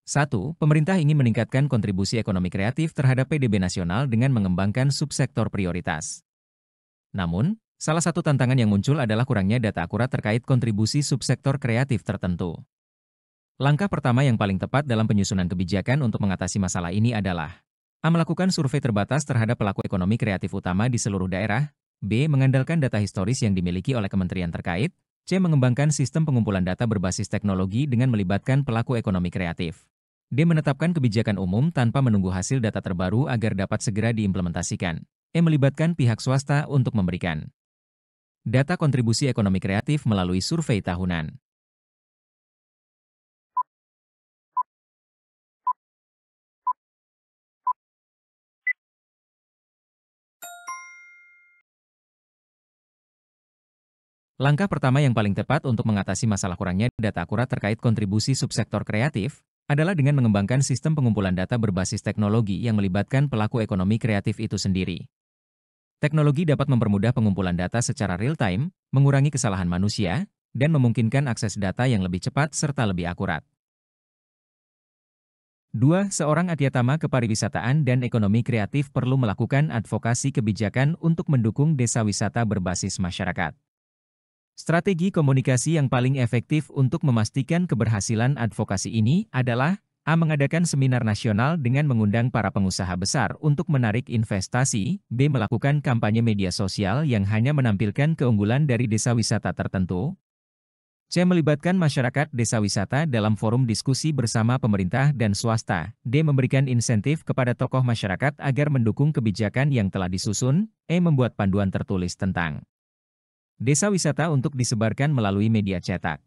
1. Pemerintah ingin meningkatkan kontribusi ekonomi kreatif terhadap PDB nasional dengan mengembangkan subsektor prioritas. Namun, salah satu tantangan yang muncul adalah kurangnya data akurat terkait kontribusi subsektor kreatif tertentu. Langkah pertama yang paling tepat dalam penyusunan kebijakan untuk mengatasi masalah ini adalah A. Melakukan survei terbatas terhadap pelaku ekonomi kreatif utama di seluruh daerah. B. Mengandalkan data historis yang dimiliki oleh kementerian terkait. C. Mengembangkan sistem pengumpulan data berbasis teknologi dengan melibatkan pelaku ekonomi kreatif. D. Menetapkan kebijakan umum tanpa menunggu hasil data terbaru agar dapat segera diimplementasikan. E. Melibatkan pihak swasta untuk memberikan data kontribusi ekonomi kreatif melalui survei tahunan. Langkah pertama yang paling tepat untuk mengatasi masalah kurangnya data akurat terkait kontribusi subsektor kreatif adalah dengan mengembangkan sistem pengumpulan data berbasis teknologi yang melibatkan pelaku ekonomi kreatif itu sendiri. Teknologi dapat mempermudah pengumpulan data secara real-time, mengurangi kesalahan manusia, dan memungkinkan akses data yang lebih cepat serta lebih akurat. 2. Seorang Adyatama Kepariwisataan dan Ekonomi Kreatif perlu melakukan advokasi kebijakan untuk mendukung desa wisata berbasis masyarakat. Strategi komunikasi yang paling efektif untuk memastikan keberhasilan advokasi ini adalah A. Mengadakan seminar nasional dengan mengundang para pengusaha besar untuk menarik investasi. B. Melakukan kampanye media sosial yang hanya menampilkan keunggulan dari desa wisata tertentu. C. Melibatkan masyarakat desa wisata dalam forum diskusi bersama pemerintah dan swasta. D. Memberikan insentif kepada tokoh masyarakat agar mendukung kebijakan yang telah disusun. E. Membuat panduan tertulis tentang desa wisata untuk disebarkan melalui media cetak.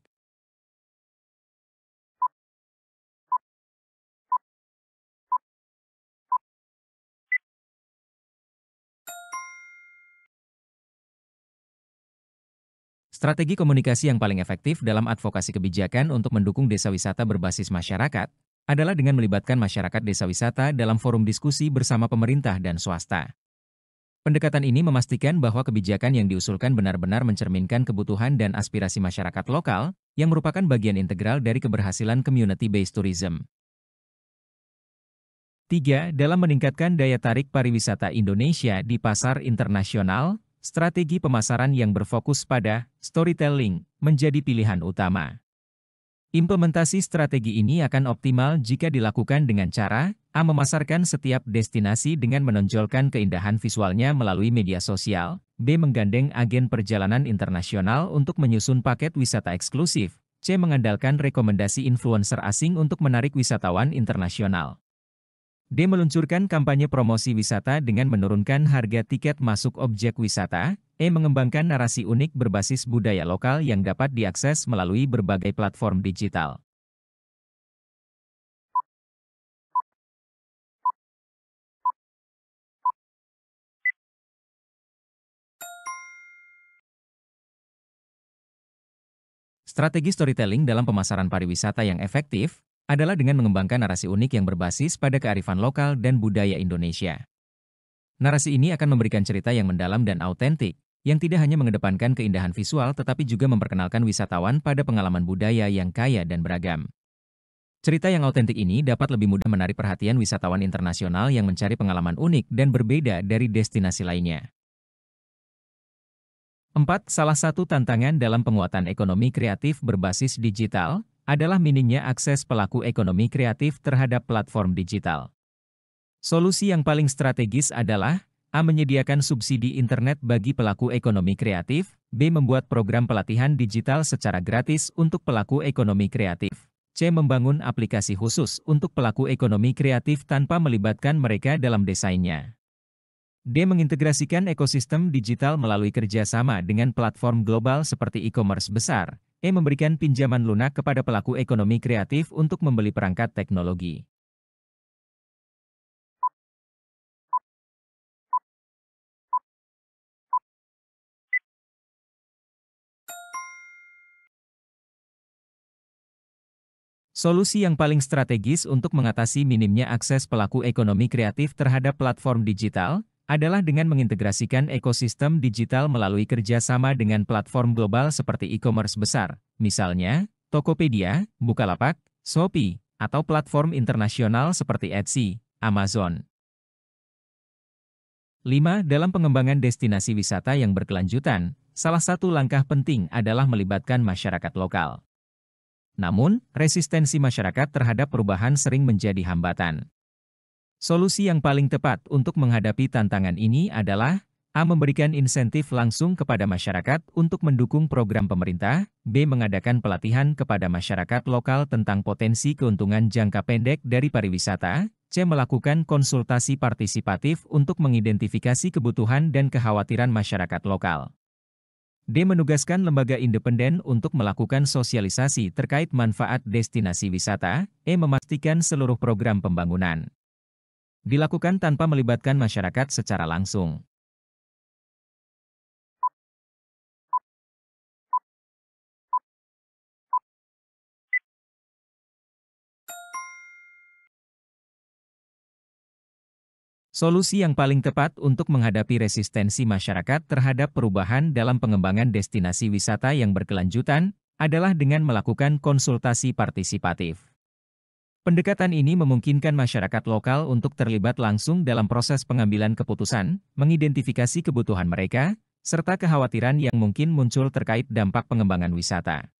Strategi komunikasi yang paling efektif dalam advokasi kebijakan untuk mendukung desa wisata berbasis masyarakat adalah dengan melibatkan masyarakat desa wisata dalam forum diskusi bersama pemerintah dan swasta. Pendekatan ini memastikan bahwa kebijakan yang diusulkan benar-benar mencerminkan kebutuhan dan aspirasi masyarakat lokal, yang merupakan bagian integral dari keberhasilan community-based tourism. 3. Dalam meningkatkan daya tarik pariwisata Indonesia di pasar internasional, strategi pemasaran yang berfokus pada storytelling menjadi pilihan utama. Implementasi strategi ini akan optimal jika dilakukan dengan cara A. Memasarkan setiap destinasi dengan menonjolkan keindahan visualnya melalui media sosial. B. Menggandeng agen perjalanan internasional untuk menyusun paket wisata eksklusif. C. Mengandalkan rekomendasi influencer asing untuk menarik wisatawan internasional. D. Meluncurkan kampanye promosi wisata dengan menurunkan harga tiket masuk objek wisata. E. Mengembangkan narasi unik berbasis budaya lokal yang dapat diakses melalui berbagai platform digital. Strategi storytelling dalam pemasaran pariwisata yang efektif adalah dengan mengembangkan narasi unik yang berbasis pada kearifan lokal dan budaya Indonesia. Narasi ini akan memberikan cerita yang mendalam dan autentik, yang tidak hanya mengedepankan keindahan visual tetapi juga memperkenalkan wisatawan pada pengalaman budaya yang kaya dan beragam. Cerita yang autentik ini dapat lebih mudah menarik perhatian wisatawan internasional yang mencari pengalaman unik dan berbeda dari destinasi lainnya. 4. Salah satu tantangan dalam penguatan ekonomi kreatif berbasis digital adalah minimnya akses pelaku ekonomi kreatif terhadap platform digital. Solusi yang paling strategis adalah A. Menyediakan subsidi internet bagi pelaku ekonomi kreatif. B. Membuat program pelatihan digital secara gratis untuk pelaku ekonomi kreatif. C. Membangun aplikasi khusus untuk pelaku ekonomi kreatif tanpa melibatkan mereka dalam desainnya. D. Mengintegrasikan ekosistem digital melalui kerjasama dengan platform global seperti e-commerce besar. E. Memberikan pinjaman lunak kepada pelaku ekonomi kreatif untuk membeli perangkat teknologi. Solusi yang paling strategis untuk mengatasi minimnya akses pelaku ekonomi kreatif terhadap platform digital adalah dengan mengintegrasikan ekosistem digital melalui kerjasama dengan platform global seperti e-commerce besar, misalnya Tokopedia, Bukalapak, Shopee, atau platform internasional seperti Etsy, Amazon. 5. Dalam pengembangan destinasi wisata yang berkelanjutan, salah satu langkah penting adalah melibatkan masyarakat lokal. Namun, resistensi masyarakat terhadap perubahan sering menjadi hambatan. Solusi yang paling tepat untuk menghadapi tantangan ini adalah A. Memberikan insentif langsung kepada masyarakat untuk mendukung program pemerintah, B. Mengadakan pelatihan kepada masyarakat lokal tentang potensi keuntungan jangka pendek dari pariwisata, C. Melakukan konsultasi partisipatif untuk mengidentifikasi kebutuhan dan kekhawatiran masyarakat lokal. D. Menugaskan lembaga independen untuk melakukan sosialisasi terkait manfaat destinasi wisata, E. Memastikan seluruh program pembangunan dilakukan tanpa melibatkan masyarakat secara langsung. Solusi yang paling tepat untuk menghadapi resistensi masyarakat terhadap perubahan dalam pengembangan destinasi wisata yang berkelanjutan adalah dengan melakukan konsultasi partisipatif. Pendekatan ini memungkinkan masyarakat lokal untuk terlibat langsung dalam proses pengambilan keputusan, mengidentifikasi kebutuhan mereka, serta kekhawatiran yang mungkin muncul terkait dampak pengembangan wisata.